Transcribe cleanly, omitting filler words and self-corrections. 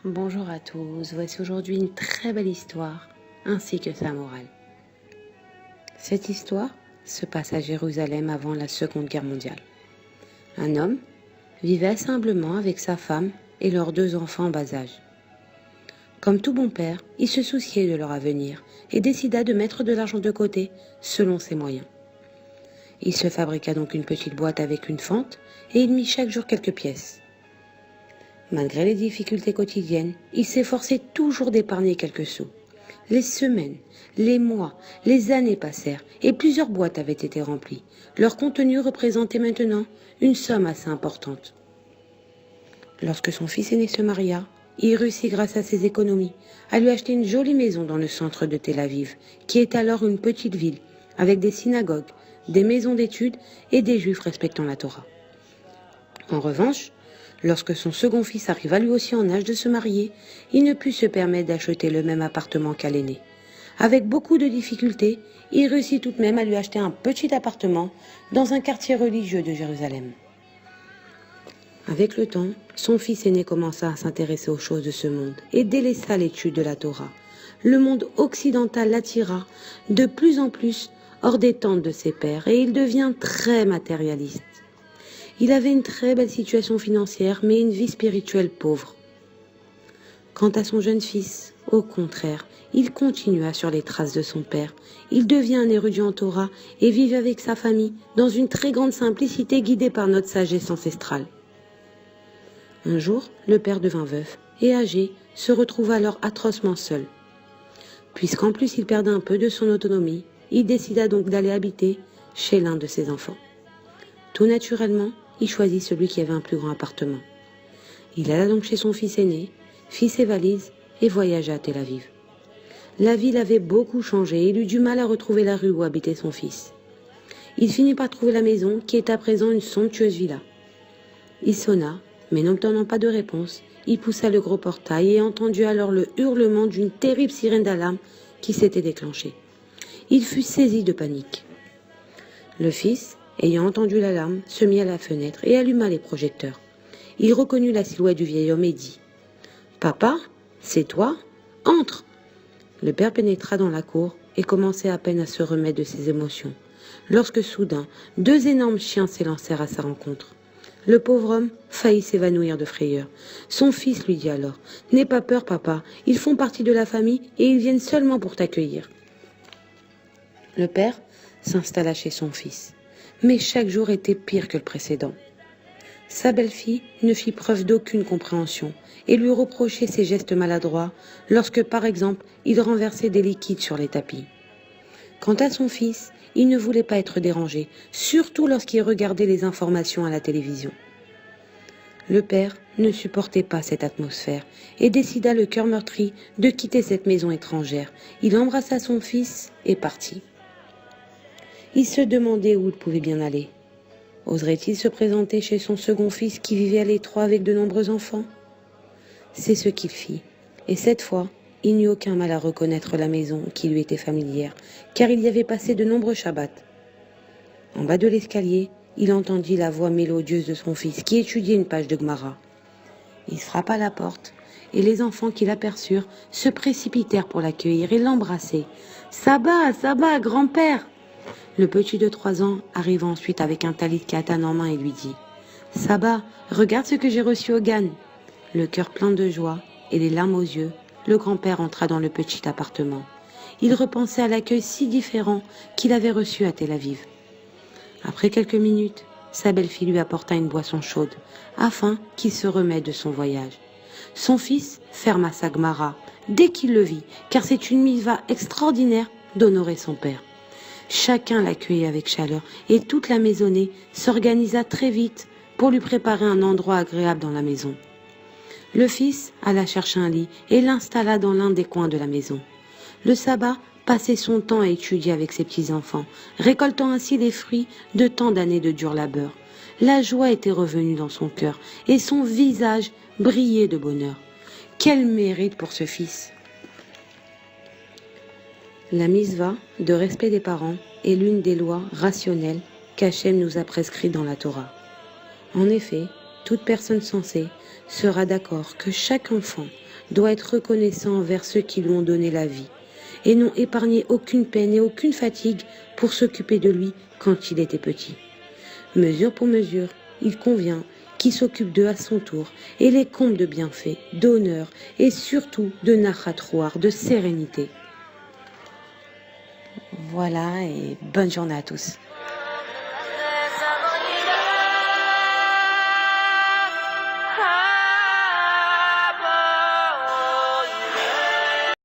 Bonjour à tous, voici aujourd'hui une très belle histoire, ainsi que sa morale. Cette histoire se passe à Jérusalem avant la Seconde Guerre mondiale. Un homme vivait simplement avec sa femme et leurs 2 enfants en bas âge. Comme tout bon père, il se souciait de leur avenir et décida de mettre de l'argent de côté selon ses moyens. Il se fabriqua donc une petite boîte avec une fente et il mit chaque jour quelques pièces. Malgré les difficultés quotidiennes, il s'efforçait toujours d'épargner quelques sous. Les semaines, les mois, les années passèrent et plusieurs boîtes avaient été remplies. Leur contenu représentait maintenant une somme assez importante. Lorsque son fils aîné se maria, il réussit grâce à ses économies à lui acheter une jolie maison dans le centre de Tel Aviv, qui est alors une petite ville avec des synagogues, des maisons d'études et des juifs respectant la Torah. En revanche, lorsque son second fils arriva lui aussi en âge de se marier, il ne put se permettre d'acheter le même appartement qu'à l'aîné. Avec beaucoup de difficultés, il réussit tout de même à lui acheter un petit appartement dans un quartier religieux de Jérusalem. Avec le temps, son fils aîné commença à s'intéresser aux choses de ce monde et délaissa l'étude de la Torah. Le monde occidental l'attira de plus en plus hors des tentes de ses pères et il devient très matérialiste. Il avait une très belle situation financière, mais une vie spirituelle pauvre. Quant à son jeune fils, au contraire, il continua sur les traces de son père. Il devient un érudit en Torah et vit avec sa famille dans une très grande simplicité guidée par notre sagesse ancestrale. Un jour, le père devint veuf et âgé se retrouva alors atrocement seul. Puisqu'en plus il perdait un peu de son autonomie, il décida donc d'aller habiter chez l'un de ses enfants. Tout naturellement, il choisit celui qui avait un plus grand appartement. Il alla donc chez son fils aîné, fit ses valises et voyagea à Tel Aviv. La ville avait beaucoup changé et il eut du mal à retrouver la rue où habitait son fils. Il finit par trouver la maison qui est à présent une somptueuse villa. Il sonna, mais n'obtenant pas de réponse, il poussa le gros portail et entendit alors le hurlement d'une terrible sirène d'alarme qui s'était déclenchée. Il fut saisi de panique. Le fils, ayant entendu l'alarme, se mit à la fenêtre et alluma les projecteurs. Il reconnut la silhouette du vieil homme et dit « Papa, c'est toi ? Entre !» Le père pénétra dans la cour et commençait à peine à se remettre de ses émotions, lorsque soudain, 2 énormes chiens s'élancèrent à sa rencontre. Le pauvre homme faillit s'évanouir de frayeur. Son fils lui dit alors « N'aie pas peur, papa, ils font partie de la famille et ils viennent seulement pour t'accueillir. » Le père s'installa chez son fils. Mais chaque jour était pire que le précédent. Sa belle-fille ne fit preuve d'aucune compréhension et lui reprochait ses gestes maladroits lorsque, par exemple, il renversait des liquides sur les tapis. Quant à son fils, il ne voulait pas être dérangé, surtout lorsqu'il regardait les informations à la télévision. Le père ne supportait pas cette atmosphère et décida, le cœur meurtri, de quitter cette maison étrangère. Il embrassa son fils et partit. Il se demandait où il pouvait bien aller. Oserait-il se présenter chez son second fils qui vivait à l'étroit avec de nombreux enfants ? C'est ce qu'il fit. Et cette fois, il n'eut aucun mal à reconnaître la maison qui lui était familière, car il y avait passé de nombreux Shabbats. En bas de l'escalier, il entendit la voix mélodieuse de son fils qui étudiait une page de Gemara. Il frappa à la porte et les enfants qui l'aperçurent se précipitèrent pour l'accueillir et l'embrasser. « Saba, Saba, grand-père !» Le petit de 3 ans arriva ensuite avec un talit katan en main et lui dit « Saba, regarde ce que j'ai reçu au Gan !» Le cœur plein de joie et les larmes aux yeux, le grand-père entra dans le petit appartement. Il repensait à l'accueil si différent qu'il avait reçu à Tel Aviv. Après quelques minutes, sa belle-fille lui apporta une boisson chaude, afin qu'il se remette de son voyage. Son fils ferma sa Gemara dès qu'il le vit, car c'est une mitzvah extraordinaire d'honorer son père. Chacun l'accueillit avec chaleur et toute la maisonnée s'organisa très vite pour lui préparer un endroit agréable dans la maison. Le fils alla chercher un lit et l'installa dans l'un des coins de la maison. Le sabbat passait son temps à étudier avec ses petits-enfants, récoltant ainsi les fruits de tant d'années de dur labeur. La joie était revenue dans son cœur et son visage brillait de bonheur. Quel mérite pour ce fils! La mitzvah de respect des parents est l'une des lois rationnelles qu'Hachem nous a prescrites dans la Torah. En effet, toute personne sensée sera d'accord que chaque enfant doit être reconnaissant envers ceux qui lui ont donné la vie, et n'ont épargné aucune peine et aucune fatigue pour s'occuper de lui quand il était petit. Mesure pour mesure, il convient qu'il s'occupe d'eux à son tour et les comble de bienfaits, d'honneur et surtout de nachat, de sérénité. Voilà et bonne journée à tous.